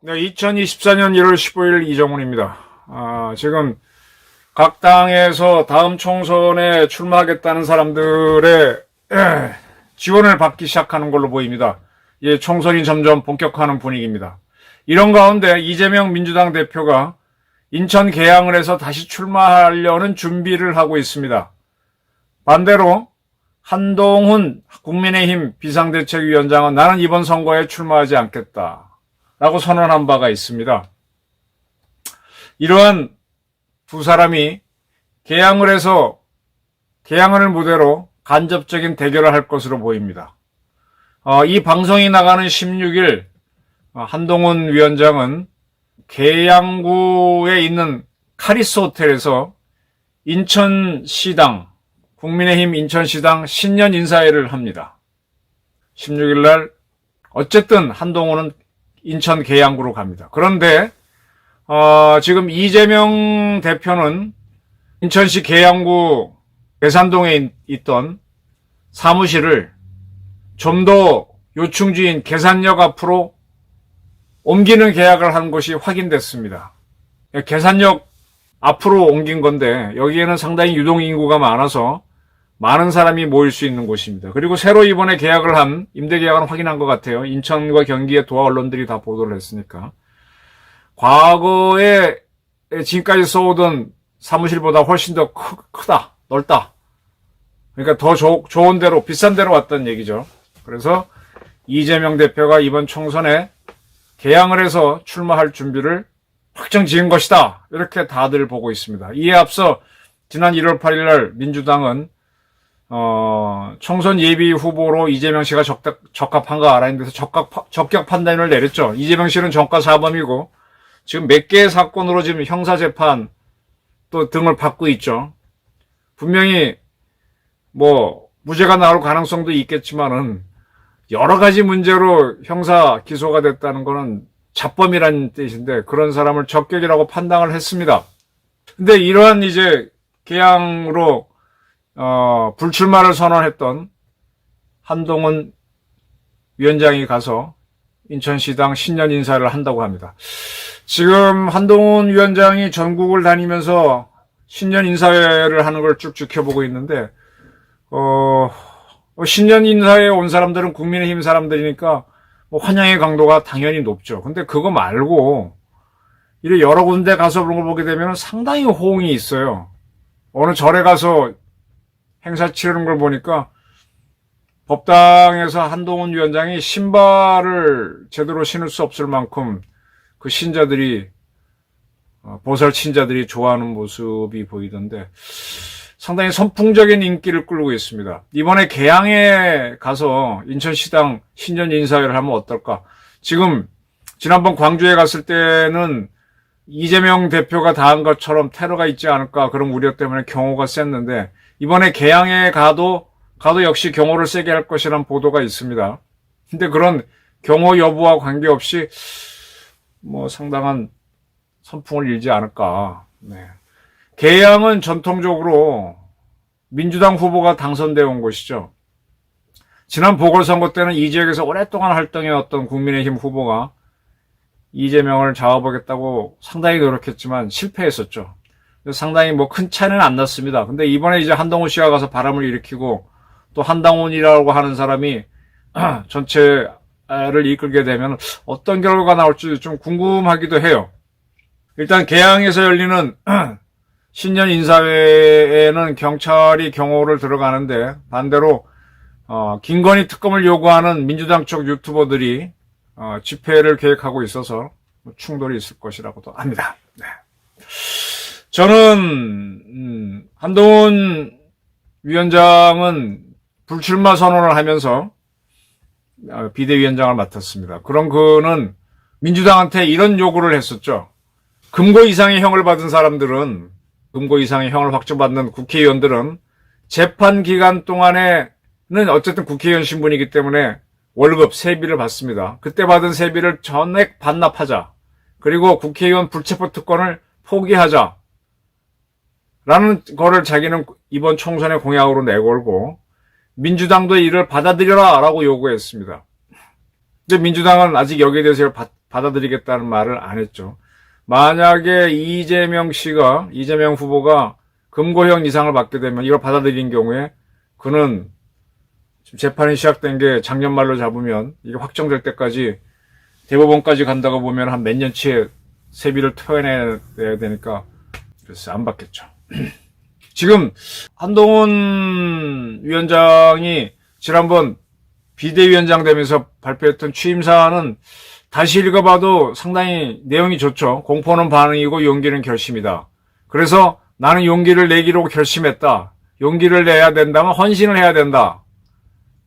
네, 2024년 1월 15일 이정훈입니다. 지금 각 당에서 다음 총선에 출마하겠다는 사람들의 지원을 받기 시작하는 걸로 보입니다. 예, 총선이 점점 본격화하는 분위기입니다. 이런 가운데 이재명 민주당 대표가 인천 계양을 해서 다시 출마하려는 준비를 하고 있습니다. 반대로 한동훈 국민의힘 비상대책위원장은 나는 이번 선거에 출마하지 않겠다라고 선언한 바가 있습니다. 이러한 두 사람이 계양을 해서 계양을 무대로 간접적인 대결을 할 것으로 보입니다. 이 방송이 나가는 16일 한동훈 위원장은 계양구에 있는 카리스 호텔에서 인천시당, 국민의힘 인천시당 신년 인사회를 합니다. 16일 날 어쨌든 한동훈은 인천 계양구로 갑니다. 그런데 지금 이재명 대표는 인천시 계양구 계산동에 있던 사무실을 좀 더 요충지인 계산역 앞으로 옮기는 계약을 한 것이 확인됐습니다. 계산역 앞으로 옮긴 건데 여기에는 상당히 유동인구가 많아서 많은 사람이 모일 수 있는 곳입니다. 그리고 새로 이번에 계약을 한 임대 계약은 확인한 것 같아요. 인천과 경기의 도화 언론들이 다 보도를 했으니까. 과거에 지금까지 써오던 사무실보다 훨씬 더 크다, 넓다. 그러니까 더 좋은 데로, 비싼 데로 왔다는 얘기죠. 그래서 이재명 대표가 이번 총선에 계양을 해서 출마할 준비를 확정 지은 것이다. 이렇게 다들 보고 있습니다. 이에 앞서 지난 1월 8일 날 민주당은 총선 예비 후보로 이재명 씨가 적합한가 알아야 돼서 적격 판단을 내렸죠. 이재명 씨는 전과 사범이고 지금 몇 개의 사건으로 지금 형사재판 또 등을 받고 있죠. 분명히 무죄가 나올 가능성도 있겠지만은 여러 가지 문제로 형사 기소가 됐다는 거는 자범이라는 뜻인데 그런 사람을 적격이라고 판단을 했습니다. 근데 이러한 이제 계양으로 불출마를 선언했던 한동훈 위원장이 가서 인천시당 신년 인사를 한다고 합니다. 지금 한동훈 위원장이 전국을 다니면서 신년 인사회를 하는 걸 쭉 지켜보고 있는데 신년 인사회에 온 사람들은 국민의힘 사람들이니까 환영의 강도가 당연히 높죠. 근데 그거 말고 이래 여러 군데 가서 그런 걸 보게 되면 상당히 호응이 있어요. 어느 절에 가서 행사 치르는 걸 보니까 법당에서 한동훈 위원장이 신발을 제대로 신을 수 없을 만큼 그 신자들이 보살 신자들이 좋아하는 모습이 보이던데 상당히 선풍적인 인기를 끌고 있습니다. 이번에 계양에 가서 인천시당 신년 인사회를 하면 어떨까? 지금 지난번 광주에 갔을 때는 이재명 대표가 다한 것처럼 테러가 있지 않을까 그런 우려 때문에 경호가 셌는데 이번에 계양에 가도 역시 경호를 세게 할 것이라는 보도가 있습니다. 근데 그런 경호 여부와 관계없이 상당한 선풍을 일지 않을까. 네. 계양은 전통적으로 민주당 후보가 당선되어 온 곳이죠. 지난 보궐선거 때는 이 지역에서 오랫동안 활동해왔던 국민의힘 후보가 이재명을 잡아보겠다고 상당히 노력했지만 실패했었죠. 상당히 큰 차이는 안 났습니다. 근데 이번에 이제 한동훈 씨가 가서 바람을 일으키고 또 한동훈이라고 하는 사람이 전체를 이끌게 되면 어떤 결과가 나올지 좀 궁금하기도 해요. 일단 계양에서 열리는 신년 인사회에는 경찰이 경호를 들어가는데 반대로 김건희 특검을 요구하는 민주당 쪽 유튜버들이 집회를 계획하고 있어서 충돌이 있을 것이라고도 합니다. 네. 저는 한동훈 위원장은 불출마 선언을 하면서 비대위원장을 맡았습니다. 그럼 그는 민주당한테 이런 요구를 했었죠. 금고 이상의 형을 받은 사람들은 금고 이상의 형을 확정받는 국회의원들은 재판 기간 동안에는 어쨌든 국회의원 신분이기 때문에 월급, 세비를 받습니다. 그때 받은 세비를 전액 반납하자. 그리고 국회의원 불체포 특권을 포기하자. 라는 거를 자기는 이번 총선에 공약으로 내걸고 민주당도 이를 받아들여라 라고 요구했습니다. 근데 민주당은 아직 여기에 대해서 받아들이겠다는 말을 안 했죠. 만약에 이재명 후보가 금고형 이상을 받게 되면 이걸 받아들인 경우에 그는 지금 재판이 시작된 게 작년 말로 잡으면 이게 확정될 때까지 대법원까지 간다고 보면 한 몇 년치의 세비를 토해내야 되니까 그래서 안 받겠죠. 지금 한동훈 위원장이 지난번 비대위원장 되면서 발표했던 취임사는 다시 읽어봐도 상당히 내용이 좋죠. 공포는 반응이고 용기는 결심이다. 그래서 나는 용기를 내기로 결심했다. 용기를 내야 된다면 헌신을 해야 된다.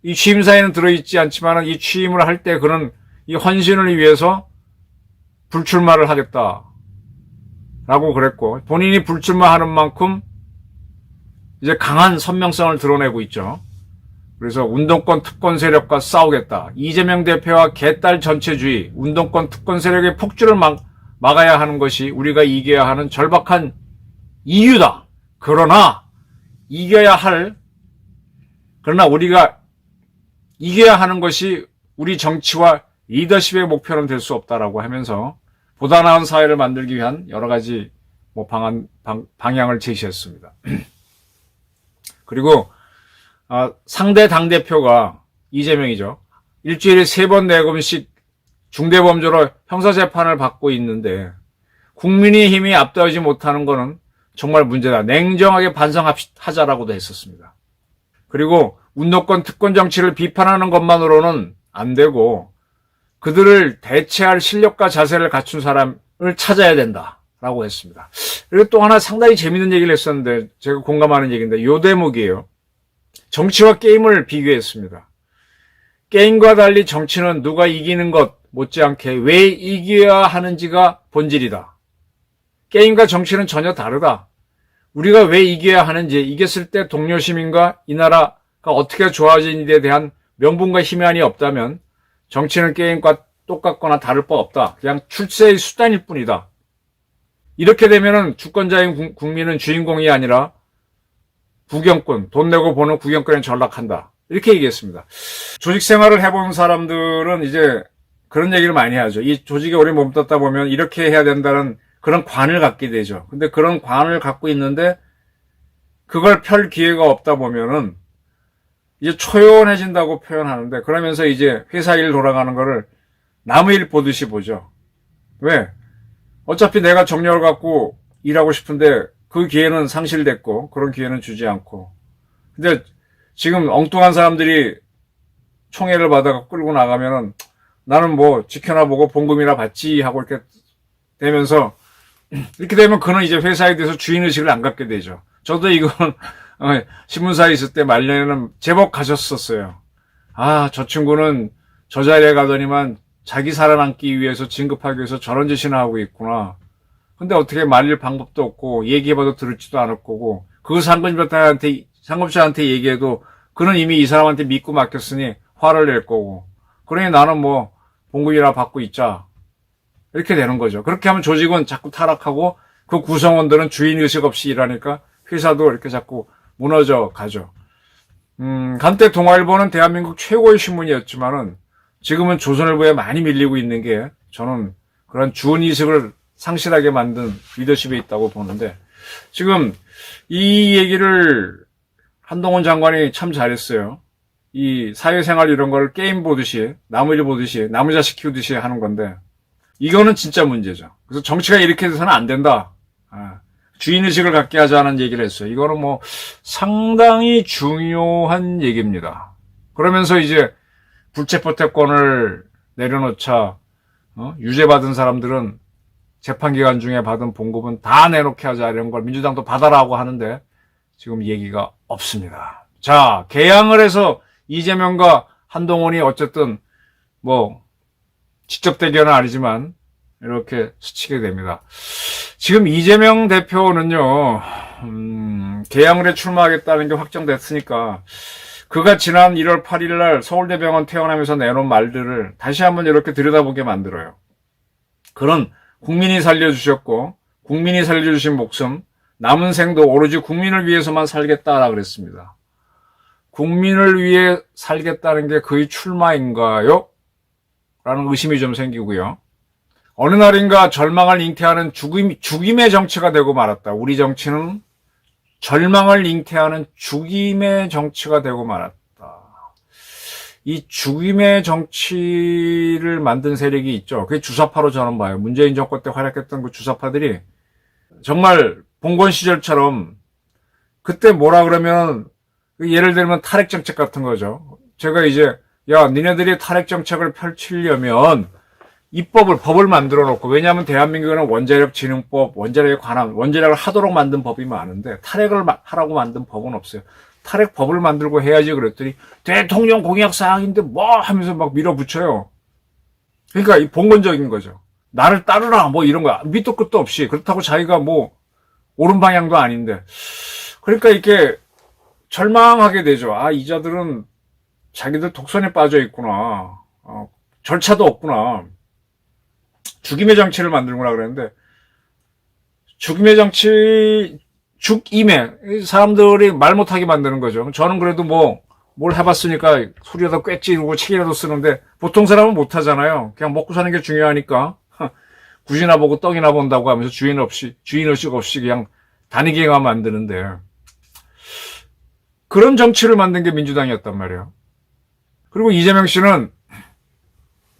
이 취임사에는 들어있지 않지만 이 취임을 할 때 그는 이 헌신을 위해서 불출마를 하겠다. 라고 그랬고 본인이 불출마하는 만큼 이제 강한 선명성을 드러내고 있죠. 그래서 운동권 특권 세력과 싸우겠다. 이재명 대표와 개딸 전체주의, 운동권 특권 세력의 폭주를 막아야 하는 것이 우리가 이겨야 하는 절박한 이유다. 그러나 우리가 이겨야 하는 것이 우리 정치와 리더십의 목표는 될 수 없다라고 하면서 보다 나은 사회를 만들기 위한 여러 가지 방향을 제시했습니다. 그리고 상대 당대표가 이재명이죠. 일주일에 3번 4번씩 중대범죄로 형사재판을 받고 있는데 국민의힘이 앞다르지 못하는 것은 정말 문제다. 냉정하게 반성하자라고도 했었습니다. 그리고 운동권 특권 정치를 비판하는 것만으로는 안 되고 그들을 대체할 실력과 자세를 갖춘 사람을 찾아야 된다라고 했습니다. 그리고 또 하나 상당히 재밌는 얘기를 했었는데 제가 공감하는 얘기인데 요 대목이에요. 정치와 게임을 비교했습니다. 게임과 달리 정치는 누가 이기는 것 못지않게 왜 이겨야 하는지가 본질이다. 게임과 정치는 전혀 다르다. 우리가 왜 이겨야 하는지, 이겼을 때 동료 시민과 이 나라가 어떻게 좋아지는지에 대한 명분과 희망이 없다면 정치는 게임과 똑같거나 다를 바 없다. 그냥 출세의 수단일 뿐이다. 이렇게 되면은 주권자인 국민은 주인공이 아니라 구경꾼, 돈 내고 보는 구경꾼에 전락한다. 이렇게 얘기했습니다. 조직 생활을 해본 사람들은 이제 그런 얘기를 많이 하죠. 이 조직에 오래 몸떴다 보면 이렇게 해야 된다는 그런 관을 갖게 되죠. 근데 그런 관을 갖고 있는데 그걸 펼 기회가 없다 보면은 이제 초연해진다고 표현하는데 그러면서 이제 회사 일 돌아가는 거를 남의 일 보듯이 보죠. 왜? 어차피 내가 정력을 갖고 일하고 싶은데 그 기회는 상실됐고 그런 기회는 주지 않고 근데 지금 엉뚱한 사람들이 총애를 받아가 끌고 나가면은 나는 뭐 지켜나 보고 봉급이나 받지 하고 이렇게 되면서 이렇게 되면 그는 이제 회사에 대해서 주인의식을 안 갖게 되죠. 저도 이건 신문사에 있을 때 말년에는 제법 가졌었어요. 저 친구는 저 자리에 가더니만 자기 살아남기 위해서 진급하기 위해서 저런 짓이나 하고 있구나. 근데 어떻게 말릴 방법도 없고 얘기해봐도 들을지도 않을 거고 그 상급자한테 얘기해도 그는 이미 이 사람한테 믿고 맡겼으니 화를 낼 거고 그러니 나는 뭐 봉급이나 받고 있자 이렇게 되는 거죠. 그렇게 하면 조직은 자꾸 타락하고 그 구성원들은 주인의식 없이 일하니까 회사도 이렇게 자꾸 무너져 가죠. 한때 동아일보는 대한민국 최고의 신문이었지만은 지금은 조선일보에 많이 밀리고 있는 게 저는 그런 주인의식을 상실하게 만든 리더십에 있다고 보는데 지금 이 얘기를 한동훈 장관이 참 잘했어요. 이 사회생활 이런 걸 게임 보듯이 나무일 보듯이 나무 자식 키우듯이 하는 건데 이거는 진짜 문제죠. 그래서 정치가 이렇게 돼서는 안 된다. 주인의식을 갖게 하자는 얘기를 했어요. 이거는 뭐 상당히 중요한 얘기입니다. 그러면서 이제 불체포특권을 내려놓자 유죄받은 사람들은 재판기간 중에 받은 봉급은 다 내놓게 하자 이런 걸 민주당도 받아라고 하는데 지금 얘기가 없습니다. 자, 개항을 해서 이재명과 한동훈이 어쨌든 뭐 직접 대결은 아니지만 이렇게 스치게 됩니다. 지금 이재명 대표는요, 개항을 해 출마하겠다는 게 확정됐으니까 그가 지난 1월 8일 날 서울대병원 퇴원하면서 내놓은 말들을 다시 한번 이렇게 들여다보게 만들어요. 그런 국민이 살려주셨고 국민이 살려주신 목숨 남은 생도 오로지 국민을 위해서만 살겠다라 그랬습니다. 국민을 위해 살겠다는 게 그의 출마인가요? 라는 의심이 좀 생기고요. 어느 날인가 절망을 잉태하는 죽임의 정치가 되고 말았다. 우리 정치는 절망을 잉태하는 죽임의 정치가 되고 말았다. 이 죽임의 정치를 만든 세력이 있죠. 그게 주사파로 저는 봐요. 문재인 정권 때 활약했던 그 주사파들이 정말 봉건 시절처럼 그때 뭐라 그러면 예를 들면 탈핵 정책 같은 거죠. 제가 이제 야 니네들이 탈핵 정책을 펼치려면 법을 만들어 놓고, 왜냐하면 대한민국에는 원자력 진흥법, 원자력을 하도록 만든 법이 많은데 탈핵을 하라고 만든 법은 없어요. 탈핵 법을 만들고 해야지 그랬더니 대통령 공약 사항인데 뭐 하면서 막 밀어붙여요. 그러니까 이 봉건적인 거죠. 나를 따르라 뭐 이런 거야. 밑도 끝도 없이. 그렇다고 자기가 뭐 옳은 방향도 아닌데. 그러니까 이렇게 절망하게 되죠. 아, 이 자들은 자기들 독선에 빠져 있구나. 절차도 없구나. 죽임의 정치를 만들구나 그랬는데, 죽임의 정치, 죽임에 사람들이 말 못하게 만드는 거죠. 저는 그래도 뭘 해봤으니까 소리라도 꿰찌르고 책이라도 쓰는데 보통 사람은 못하잖아요. 그냥 먹고 사는 게 중요하니까 굿이나 보고 떡이나 본다고 하면서 주인의식 없이 그냥 다니게만 만드는데, 그런 정치를 만든 게 민주당이었단 말이에요. 그리고 이재명 씨는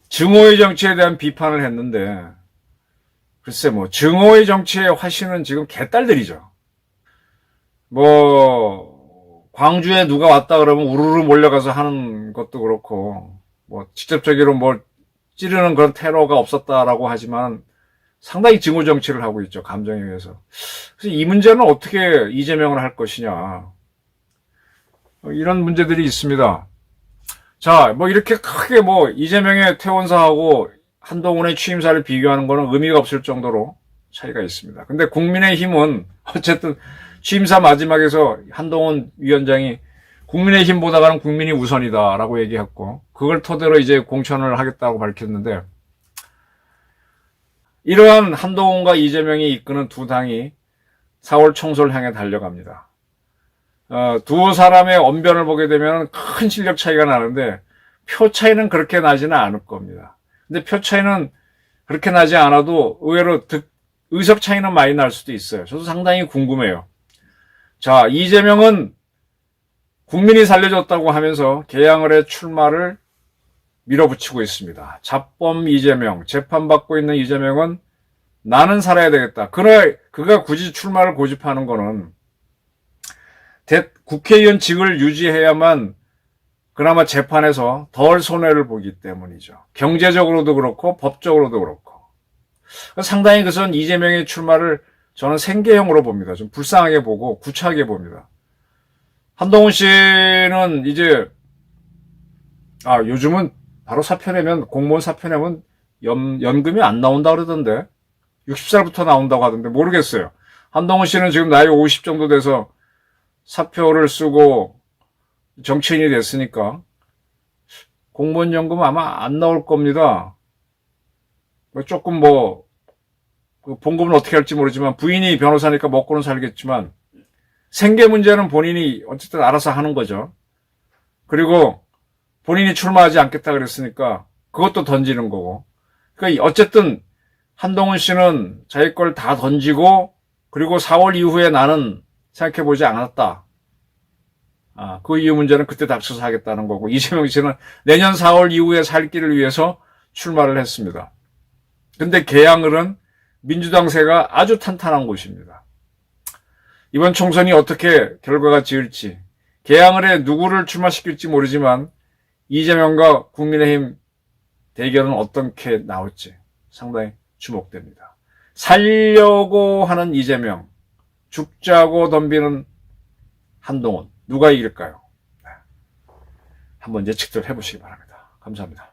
증오의 정치에 대한 비판을 했는데, 글쎄 증오의 정치의 화신은 지금 개딸들이죠. 광주에 누가 왔다 그러면 우르르 몰려가서 하는 것도 그렇고, 직접적으로 찌르는 그런 테러가 없었다라고 하지만 상당히 증오 정치를 하고 있죠. 감정에 의해서. 그래서 이 문제는 어떻게 이재명을 할 것이냐. 이런 문제들이 있습니다. 자, 이렇게 크게 이재명의 퇴원사하고 한동훈의 취임사를 비교하는 거는 의미가 없을 정도로 차이가 있습니다. 근데 국민의힘은 어쨌든 취임사 마지막에서 한동훈 위원장이 국민의힘보다는 국민이 우선이다라고 얘기했고, 그걸 토대로 이제 공천을 하겠다고 밝혔는데, 이러한 한동훈과 이재명이 이끄는 두 당이 4월 총선을 향해 달려갑니다. 두 사람의 언변을 보게 되면 큰 실력 차이가 나는데 표 차이는 그렇게 나지는 않을 겁니다. 근데 표 차이는 그렇게 나지 않아도 의외로 의석 차이는 많이 날 수도 있어요. 저도 상당히 궁금해요. 자, 이재명은 국민이 살려줬다고 하면서 개항을해 출마를 밀어붙이고 있습니다. 잡범 이재명, 재판받고 있는 이재명은 나는 살아야 되겠다. 그가 굳이 출마를 고집하는 거는 국회의원직을 유지해야만 그나마 재판에서 덜 손해를 보기 때문이죠. 경제적으로도 그렇고 법적으로도 그렇고. 상당히 그것은 이재명의 출마를 저는 생계형으로 봅니다. 좀 불쌍하게 보고 구차하게 봅니다. 한동훈 씨는 이제 요즘은 바로 사표 내면, 공무원 사표 내면 연금이 안 나온다 그러던데, 60살부터 나온다고 하던데 모르겠어요. 한동훈 씨는 지금 나이 50 정도 돼서 사표를 쓰고 정치인이 됐으니까 공무원 연금 아마 안 나올 겁니다. 조금 봉급은 어떻게 할지 모르지만 부인이 변호사니까 먹고는 살겠지만 생계 문제는 본인이 어쨌든 알아서 하는 거죠. 그리고 본인이 출마하지 않겠다 그랬으니까 그것도 던지는 거고. 그러니까 어쨌든 한동훈 씨는 자기 걸 다 던지고, 그리고 4월 이후에 나는 생각해보지 않았다. 그 이유 문제는 그때 닥쳐서 하겠다는 거고, 이재명 씨는 내년 4월 이후에 살 길을 위해서 출마를 했습니다. 근데 개항을은 민주당세가 아주 탄탄한 곳입니다. 이번 총선이 어떻게 결과가 지을지, 개항을에 누구를 출마시킬지 모르지만 이재명과 국민의힘 대결은 어떻게 나올지 상당히 주목됩니다. 살려고 하는 이재명, 죽자고 덤비는 한동훈, 누가 이길까요? 한번 예측들 해보시기 바랍니다. 감사합니다.